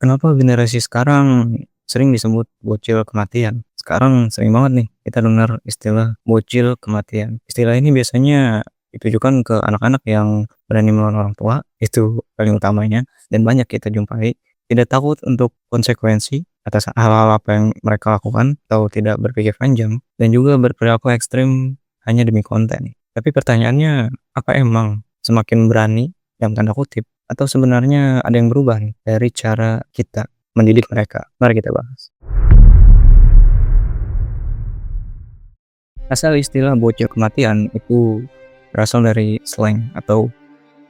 Kenapa generasi sekarang sering disebut bocil kematian? Sekarang sering banget nih kita dengar istilah bocil kematian. Istilah ini biasanya ditujukan ke anak-anak yang berani melawan orang tua, itu paling utamanya, dan banyak kita jumpai. Tidak takut untuk konsekuensi atas hal-hal apa yang mereka lakukan, atau tidak berpikir panjang, dan juga berperilaku ekstrim hanya demi konten. Tapi pertanyaannya, apa emang semakin berani dalam tanda kutip atau sebenarnya ada yang berubah nih dari cara kita mendidik mereka? Mari kita bahas. Asal istilah bocil kematian itu berasal dari slang atau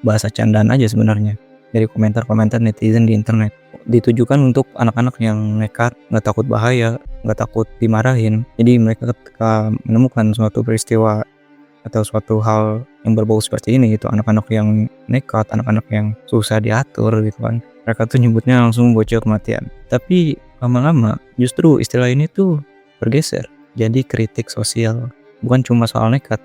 bahasa candaan aja sebenarnya. Dari komentar-komentar netizen di internet. Ditujukan untuk anak-anak yang nekat, nggak takut bahaya, nggak takut dimarahin. Jadi mereka ketika menemukan suatu peristiwa atau suatu hal yang berbau seperti ini gitu, anak-anak yang nekat, anak-anak yang susah diatur gitu kan, mereka tuh nyebutnya langsung bocil kematian. Tapi lama-lama justru istilah ini tuh bergeser jadi kritik sosial, bukan cuma soal nekat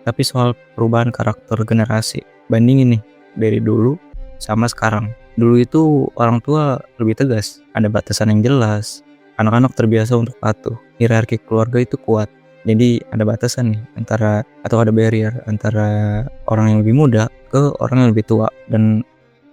tapi soal perubahan karakter generasi. Bandingin nih dari dulu sama sekarang. Dulu itu orang tua lebih tegas, ada batasan yang jelas, anak-anak terbiasa untuk patuh, hierarki keluarga itu kuat. Jadi ada batasan nih antara, atau ada barrier antara orang yang lebih muda ke orang yang lebih tua, dan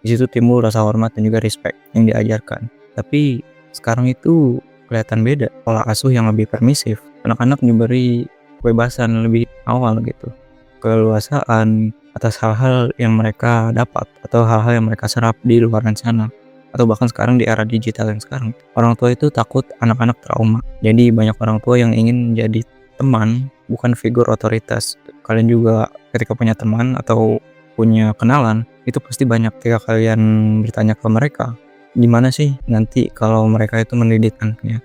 di situ timbul rasa hormat dan juga respect yang diajarkan. Tapi sekarang itu kelihatan beda, pola asuh yang lebih permisif. Anak-anak diberi kebebasan lebih awal gitu, keleluasaan atas hal-hal yang mereka dapat atau hal-hal yang mereka serap di luar sana. Atau bahkan sekarang di era digital yang sekarang, orang tua itu takut anak-anak trauma. Jadi banyak orang tua yang ingin jadi teman, bukan figur otoritas. Kalian juga ketika punya teman atau punya kenalan, itu pasti banyak ketika kalian bertanya ke mereka, gimana sih nanti kalau mereka itu mendidik anaknya,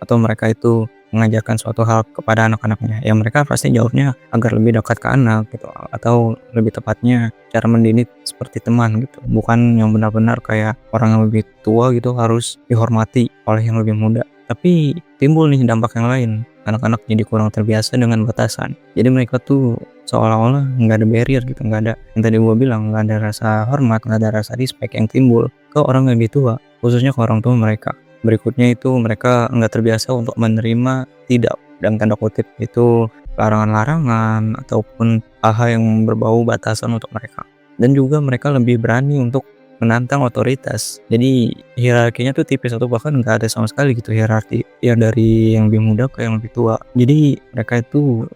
atau mereka itu mengajarkan suatu hal kepada anak-anaknya, ya mereka pasti jawabnya agar lebih dekat ke anak gitu, atau lebih tepatnya cara mendidik seperti teman gitu, bukan yang benar-benar kayak orang yang lebih tua gitu harus dihormati oleh yang lebih muda. Tapi timbul nih dampak yang lain, anak-anak jadi kurang terbiasa dengan batasan. Jadi mereka tuh seolah-olah nggak ada barrier gitu, nggak ada yang tadi gue bilang, nggak ada rasa hormat, nggak ada rasa respect yang timbul ke orang yang lebih tua, khususnya ke orang tua mereka. Berikutnya itu mereka nggak terbiasa untuk menerima tidak, dalam tanda kutip, itu larangan-larangan ataupun hal-hal yang berbau batasan untuk mereka. Dan juga mereka lebih berani untuk menantang otoritas. Jadi hierarkinya tuh tipis atau bahkan nggak ada sama sekali gitu hierarki yang dari yang lebih muda ke yang lebih tua. Jadi mereka itu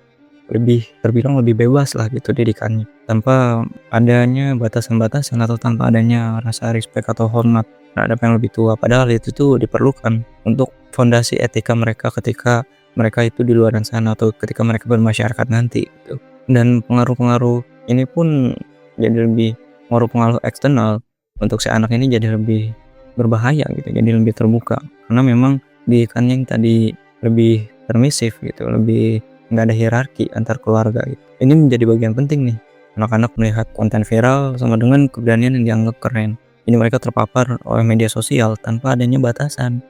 lebih terbilang lebih bebas lah gitu didikannya, tanpa adanya batasan-batasan atau tanpa adanya rasa respect atau hormat terhadap yang lebih tua. Padahal itu tuh diperlukan untuk fondasi etika mereka ketika mereka itu di luar sana atau ketika mereka bermasyarakat nanti gitu. Dan pengaruh-pengaruh ini pun jadi lebih, pengaruh-pengaruh eksternal untuk si anak ini jadi lebih berbahaya gitu, jadi lebih terbuka karena memang didikannya yang tadi lebih permisif gitu, lebih nggak ada hierarki antar keluarga gitu. Ini menjadi bagian penting nih. Anak-anak melihat konten viral sama dengan keberanian yang dianggap keren. Ini mereka terpapar oleh media sosial tanpa adanya batasan,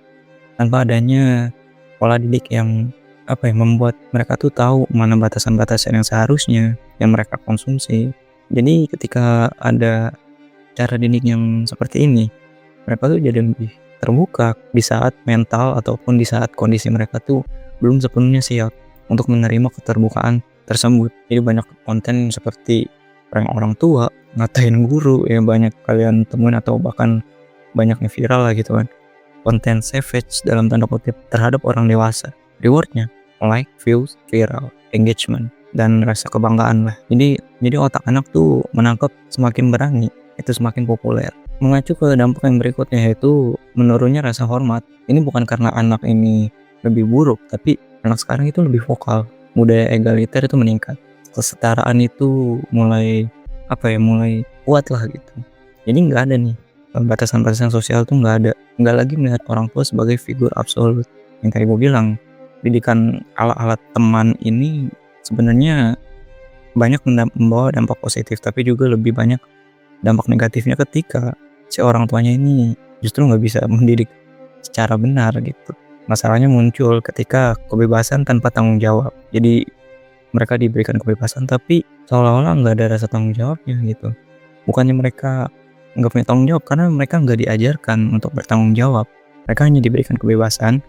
tanpa adanya pola didik yang membuat mereka tuh tahu mana batasan-batasan yang seharusnya yang mereka konsumsi. Jadi ketika ada cara didik yang seperti ini, mereka tuh jadi lebih terbuka di saat mental ataupun di saat kondisi mereka tuh belum sepenuhnya siap untuk menerima keterbukaan tersebut. Jadi banyak konten seperti prank orang tua, ngatain guru, ya banyak kalian temuin atau bahkan banyaknya viral lah gitu kan. Konten savage dalam tanda kutip terhadap orang dewasa. Rewardnya like, views, viral, engagement, dan rasa kebanggaan lah. Jadi otak anak tuh menangkap semakin berani, itu semakin populer. Mengacu ke dampak yang berikutnya, yaitu menurunnya rasa hormat. Ini bukan karena anak ini lebih buruk, tapi anak sekarang itu lebih vokal. Budaya egaliter itu meningkat, kesetaraan itu mulai mulai kuat lah gitu. Jadi nggak ada nih batasan-batasan sosial tuh nggak ada. Nggak lagi melihat orang tua sebagai figur absolut. Yang tadi gue bilang, didikan ala-ala teman ini sebenarnya banyak membawa dampak positif, tapi juga lebih banyak dampak negatifnya ketika si orang tuanya ini justru nggak bisa mendidik secara benar gitu. Masalahnya muncul ketika kebebasan tanpa tanggung jawab. Jadi mereka diberikan kebebasan tapi seolah-olah nggak ada rasa tanggung jawabnya gitu. Bukannya mereka nggak punya tanggung jawab karena mereka nggak diajarkan untuk bertanggung jawab. Mereka hanya diberikan kebebasan,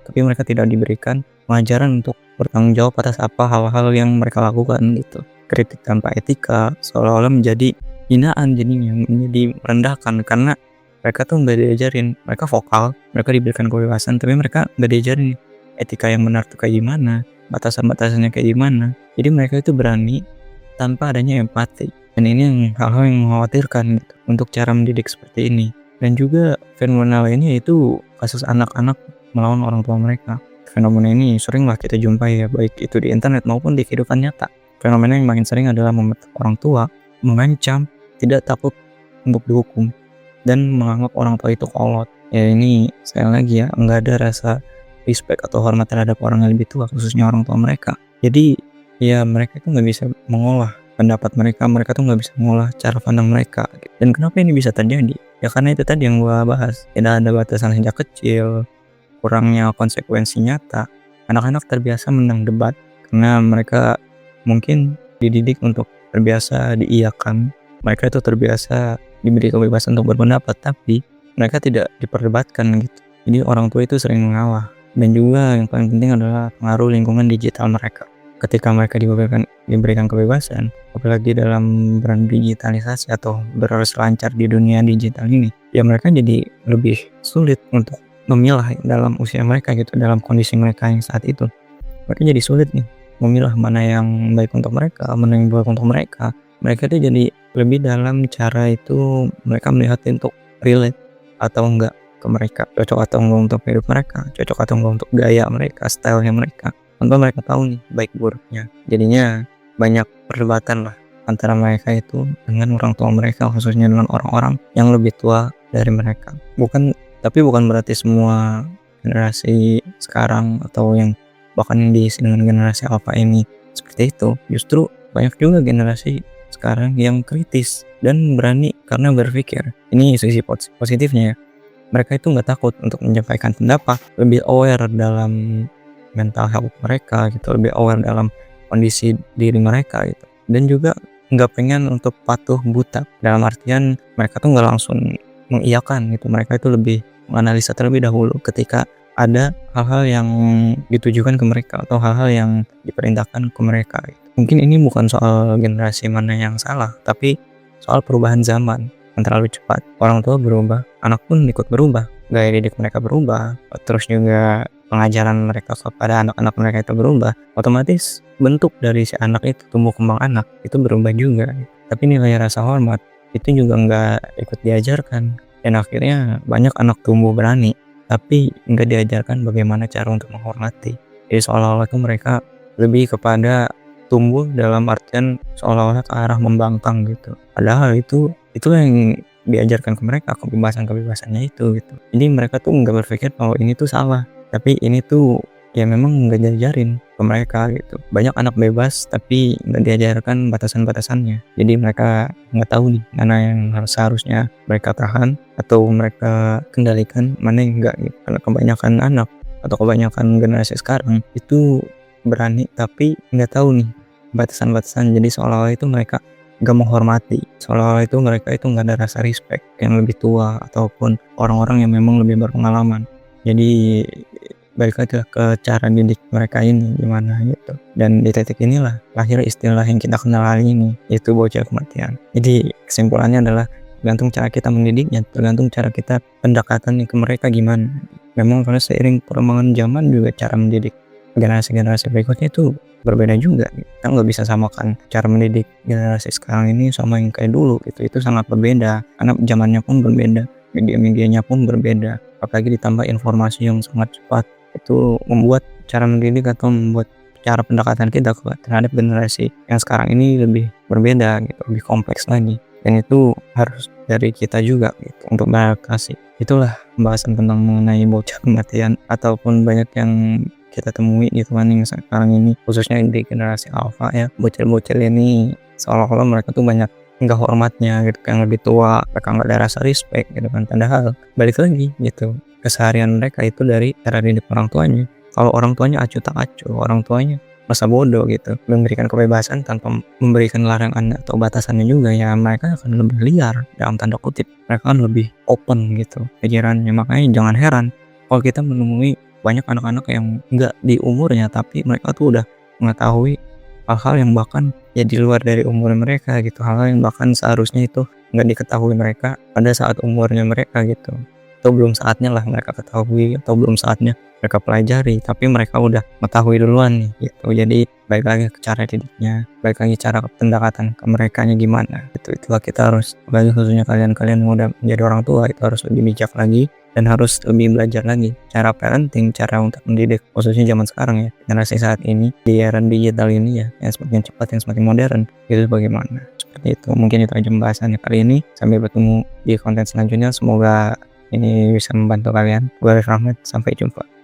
tapi mereka tidak diberikan pengajaran untuk bertanggung jawab atas apa hal-hal yang mereka lakukan gitu. Kritik tanpa etika seolah-olah menjadi hinaan, jadinya menjadi merendahkan karena mereka tuh nggak diajarin. Mereka vokal, mereka diberikan kebebasan, tapi mereka nggak diajarin etika yang benar tuh kayak gimana, batasan-batasannya kayak gimana. Jadi mereka itu berani tanpa adanya empati, dan ini yang hal-hal yang mengkhawatirkan gitu, untuk cara mendidik seperti ini. Dan juga fenomena lainnya yaitu kasus anak-anak melawan orang tua mereka. Fenomena ini seringlah kita jumpai ya, baik itu di internet maupun di kehidupan nyata. Fenomena yang makin sering adalah memetak orang tua, mengancam, tidak takut untuk dihukum, dan menganggap orang tua itu kolot. Ya ini sekali lagi ya, nggak ada rasa respect atau hormat terhadap orang yang lebih tua, khususnya orang tua mereka. Jadi ya mereka itu nggak bisa mengolah pendapat mereka tuh nggak bisa mengolah cara pandang mereka. Dan kenapa ini bisa terjadi? Ya karena itu tadi yang gua bahas, tidak ada batasan sejak kecil, kurangnya konsekuensi nyata. Anak-anak terbiasa menang debat karena mereka mungkin dididik untuk terbiasa diiyakan. Mereka itu terbiasa diberi kebebasan untuk berpendapat, tapi mereka tidak diperdebatkan gitu. Jadi orang tua itu sering mengalah. Dan juga yang paling penting adalah pengaruh lingkungan digital mereka. Ketika mereka diberikan kebebasan, apalagi dalam berdigitalisasi atau berselancar di dunia digital ini, ya mereka jadi lebih sulit untuk memilah dalam usia mereka gitu, dalam kondisi mereka yang saat itu. Mereka jadi sulit nih memilah mana yang baik untuk mereka, mana yang buruk untuk mereka. Mereka tuh jadi lebih dalam cara itu mereka melihat untuk relate atau enggak ke mereka, cocok atau enggak untuk hidup mereka, cocok atau enggak untuk gaya mereka, stylenya mereka. Tanpa mereka tahu nih baik buruknya. Jadinya banyak perdebatan lah antara mereka itu dengan orang tua mereka, khususnya dengan orang-orang yang lebih tua dari mereka. Tapi bukan berarti semua generasi sekarang atau yang bahkan yang diisi dengan generasi alpha ini seperti itu. Justru banyak juga generasi sekarang yang kritis dan berani karena berpikir. Ini sisi positifnya ya. Mereka itu nggak takut untuk menyampaikan pendapat, lebih aware dalam mental health mereka gitu, lebih aware dalam kondisi diri mereka gitu, dan juga nggak pengen untuk patuh buta, dalam artian mereka tuh nggak langsung mengiyakan gitu. Mereka itu lebih menganalisa terlebih dahulu ketika ada hal-hal yang ditujukan ke mereka atau hal-hal yang diperintahkan ke mereka gitu. Mungkin ini bukan soal generasi mana yang salah, tapi soal perubahan zaman yang terlalu cepat. Orang tua berubah, anak pun ikut berubah, gaya didik mereka berubah, terus juga pengajaran mereka kepada anak-anak mereka itu berubah. Otomatis bentuk dari si anak itu, tumbuh kembang anak itu berubah juga. Tapi nilai rasa hormat itu juga nggak ikut diajarkan, dan akhirnya banyak anak tumbuh berani tapi nggak diajarkan bagaimana cara untuk menghormati. Jadi seolah-olah itu mereka lebih kepada tumbuh dalam artian seolah-olah ke arah membangkang gitu. Padahal itu yang diajarkan ke mereka, kebebasannya itu gitu. Jadi mereka tuh nggak berpikir bahwa ini tuh salah, tapi ini tuh ya memang nggak diajarin ke mereka gitu. Banyak anak bebas tapi nggak diajarkan batasan-batasannya. Jadi mereka nggak tahu nih mana yang seharusnya mereka tahan atau mereka kendalikan, mana yang enggak gitu. Karena kebanyakan anak atau kebanyakan generasi sekarang itu berani tapi nggak tahu nih batasan-batasan. Jadi seolah-olah itu mereka nggak menghormati, seolah-olah itu mereka itu nggak ada rasa respect yang lebih tua ataupun orang-orang yang memang lebih berpengalaman. Jadi balik lagi ke cara didik mereka ini gimana gitu. Dan di titik inilah lahir istilah yang kita kenal hari ini, yaitu bocah kematian. Jadi kesimpulannya adalah tergantung cara kita mendidiknya, tergantung cara kita pendekatannya ke mereka gimana. Memang karena seiring perkembangan zaman juga cara mendidik generasi-generasi berikutnya itu berbeda juga. Kita nggak bisa samakan cara mendidik generasi sekarang ini sama yang kayak dulu gitu. Itu sangat berbeda karena zamannya pun berbeda, media-medianya pun berbeda, apalagi ditambah informasi yang sangat cepat. Itu membuat cara mendidik atau membuat cara pendekatan kita terhadap generasi yang sekarang ini lebih berbeda gitu, lebih kompleks lagi. Dan itu harus dari kita juga gitu untuk beradaptasi. Itulah pembahasan tentang mengenai bocah kematian ataupun banyak yang kita temui di yang sekarang ini, khususnya di generasi alpha ya. Bocil-bocil ini seolah-olah mereka tuh banyak nggak hormatnya gitu, yang lebih tua mereka nggak ada rasa respect gitu kan. Padahal balik lagi gitu, keseharian mereka itu dari cara didik orang tuanya. Kalau orang tuanya acuh tak acuh, orang tuanya masa bodoh gitu, memberikan kebebasan tanpa memberikan larangan atau batasannya juga, ya mereka akan lebih liar dalam tanda kutip, mereka kan lebih open gitu pikirannya. Makanya jangan heran kalau kita menemui banyak anak-anak yang nggak di umurnya, tapi mereka tuh udah mengetahui hal-hal yang bahkan ya di luar dari umur mereka gitu, hal-hal yang bahkan seharusnya itu nggak diketahui mereka pada saat umurnya mereka gitu, atau belum saatnya lah mereka ketahui, atau belum saatnya mereka pelajari, tapi mereka udah mengetahui duluan nih gitu. Jadi baik lagi ke cara didiknya, baik lagi cara pendekatan ke merekanya gimana gitu. Itulah kita harus, apalagi khususnya kalian-kalian yang udah menjadi orang tua, itu harus lebih bijak lagi dan harus lebih belajar lagi cara parenting, cara untuk mendidik khususnya zaman sekarang ya, generasi saat ini di era digital ini ya, yang semakin cepat, yang semakin modern, itu bagaimana. Seperti itu, mungkin itu aja pembahasannya kali ini. Sampai bertemu di konten selanjutnya, semoga ini bisa membantu kalian. Gue Rahmat, sampai jumpa.